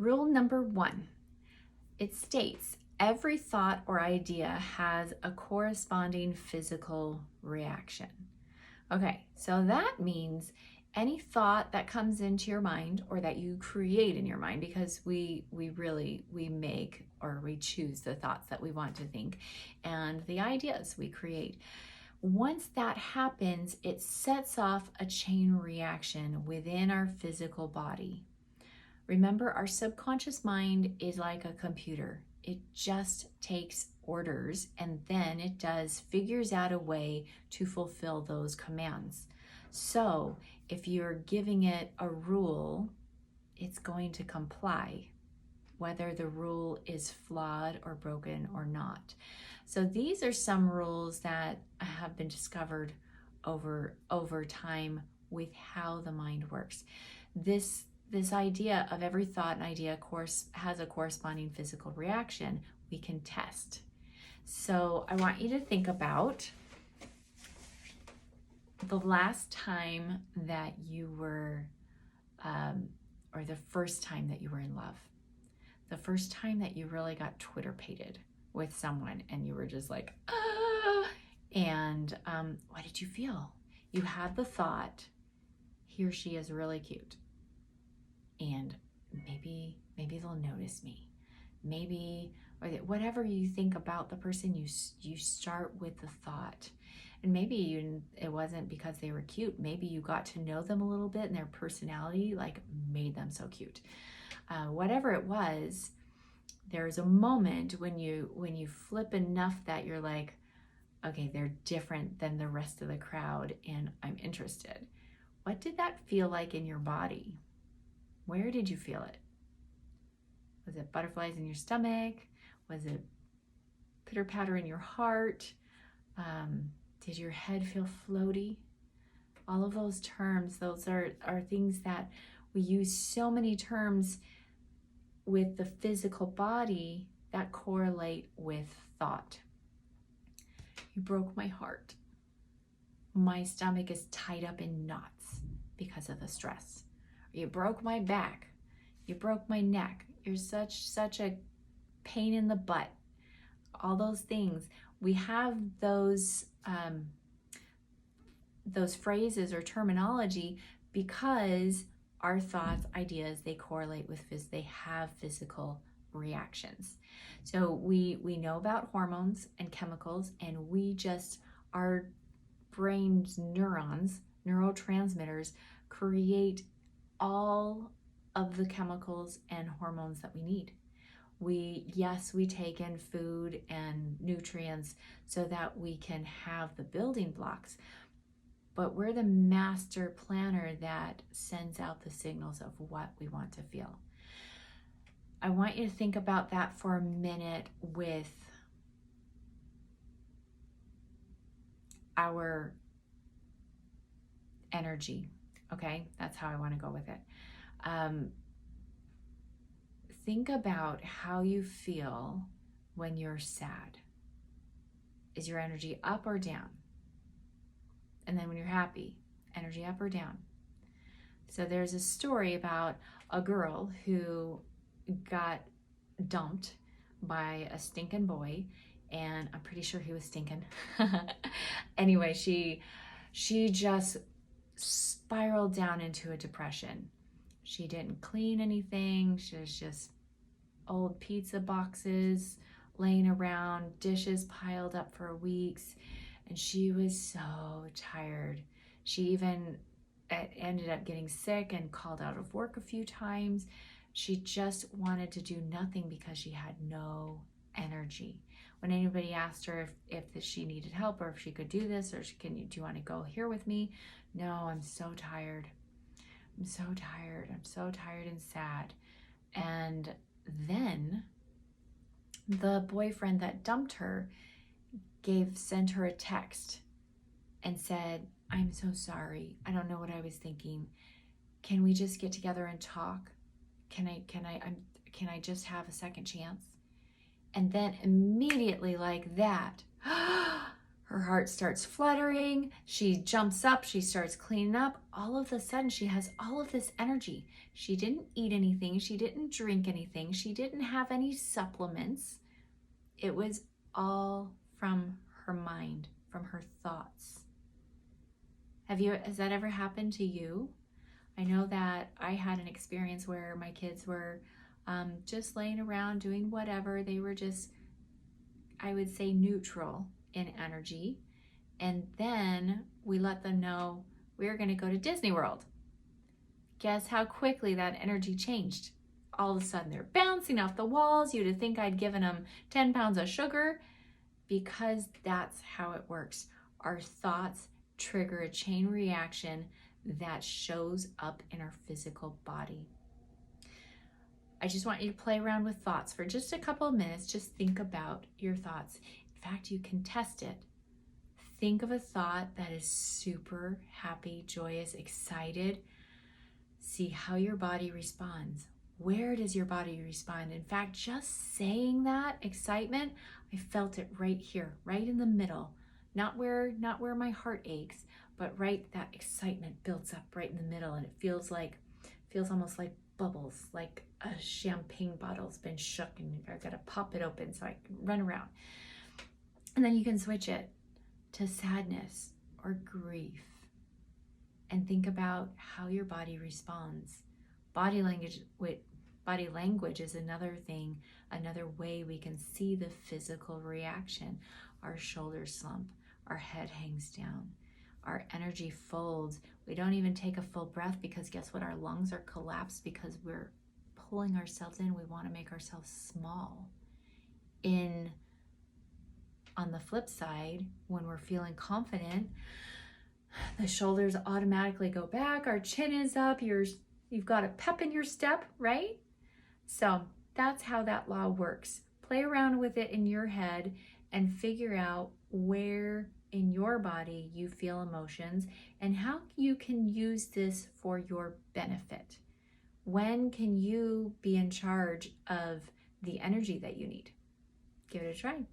Rule number 1, it states every thought or idea has a corresponding physical reaction. Okay, so that means any thought that comes into your mind or that you create in your mind, because we make or we choose the thoughts that we want to think and the ideas we create. Once that happens, it sets off a chain reaction within our physical body. Remember, our subconscious mind is like a computer. It just takes orders and then it figures out a way to fulfill those commands. So if you're giving it a rule, it's going to comply, whether the rule is flawed or broken or not. So these are some rules that have been discovered over time with how the mind works. This idea of every thought and idea has a corresponding physical reaction we can test. So I want you to think about the last time that you were, or the first time that you were in love. The first time that you really got Twitter-pated with someone and you were just like, ah! And what did you feel? You had the thought, he or she is really cute. And maybe they'll notice me. Maybe, or whatever you think about the person, you start with the thought. And maybe it wasn't because they were cute. Maybe you got to know them a little bit and their personality like made them so cute. Whatever it was, there's a moment when you flip enough that you're like, okay, they're different than the rest of the crowd and I'm interested. What did that feel like in your body? Where did you feel it? Was it butterflies in your stomach? Was it pitter-patter in your heart? Did your head feel floaty? All of those terms, those are things that we use so many terms with the physical body that correlate with thought. You broke my heart. My stomach is tied up in knots because of the stress. You broke my back. You broke my neck. You're such a pain in the butt. All those things. We have those phrases or terminology because our thoughts, ideas, they correlate with they have physical reactions. So we know about hormones and chemicals, and our brain's neurons, neurotransmitters, create all of the chemicals and hormones that we need. We take in food and nutrients so that we can have the building blocks, but we're the master planner that sends out the signals of what we want to feel. I want you to think about that for a minute with our energy, okay? That's how I want to go with it. Think about how you feel when you're sad. Is your energy up or down? And then when you're happy, energy up or down? So there's a story about a girl who got dumped by a stinking boy, and I'm pretty sure he was stinking. Anyway, she just spiraled down into a depression. She didn't clean anything. She was just old pizza boxes laying around, dishes piled up for weeks, and she was so tired. She even ended up getting sick and called out of work a few times. She just wanted to do nothing because she had no energy. When anybody asked her if she needed help or if she could do this, or do you want to go here with me? No, I'm so tired. I'm so tired. I'm so tired and sad. And then the boyfriend that dumped her sent her a text and said, I'm so sorry. I don't know what I was thinking. Can we just get together and talk? Can I just have a second chance? And then immediately like that, Her heart starts fluttering. She jumps up. She starts cleaning up. All of a sudden, she has all of this energy. She didn't eat anything. She didn't drink anything. She didn't have any supplements. It was all from her mind, from her thoughts. Has that ever happened to you? I know that I had an experience where my kids were just laying around doing whatever. They were just, I would say, neutral in energy. And then we let them know we were going to go to Disney World. Guess how quickly that energy changed? All of a sudden they're bouncing off the walls. You'd think I'd given them 10 pounds of sugar, because that's how it works. Our thoughts trigger a chain reaction that shows up in our physical body. I just want you to play around with thoughts for just a couple of minutes. Just think about your thoughts. In fact, you can test it. Think of a thought that is super happy, joyous, excited. See how your body responds. Where does your body respond? In fact, just saying that excitement, I felt it right here, right in the middle. Not where my heart aches, but right, that excitement builds up right in the middle, and it feels almost like bubbles, like a champagne bottle's been shook and I've got to pop it open so I can run around. And then you can switch it to sadness or grief and think about how your body responds. Body language is another thing, another way we can see the physical reaction. Our shoulders slump, our head hangs down, our energy folds. We don't even take a full breath, because guess what? Our lungs are collapsed because we're pulling ourselves in. We want to make ourselves small. On the flip side, when we're feeling confident, the shoulders automatically go back, our chin is up, you've got a pep in your step, right? So that's how that law works. Play around with it in your head and figure out where in your body you feel emotions and how you can use this for your benefit. When can you be in charge of the energy that you need? Give it a try.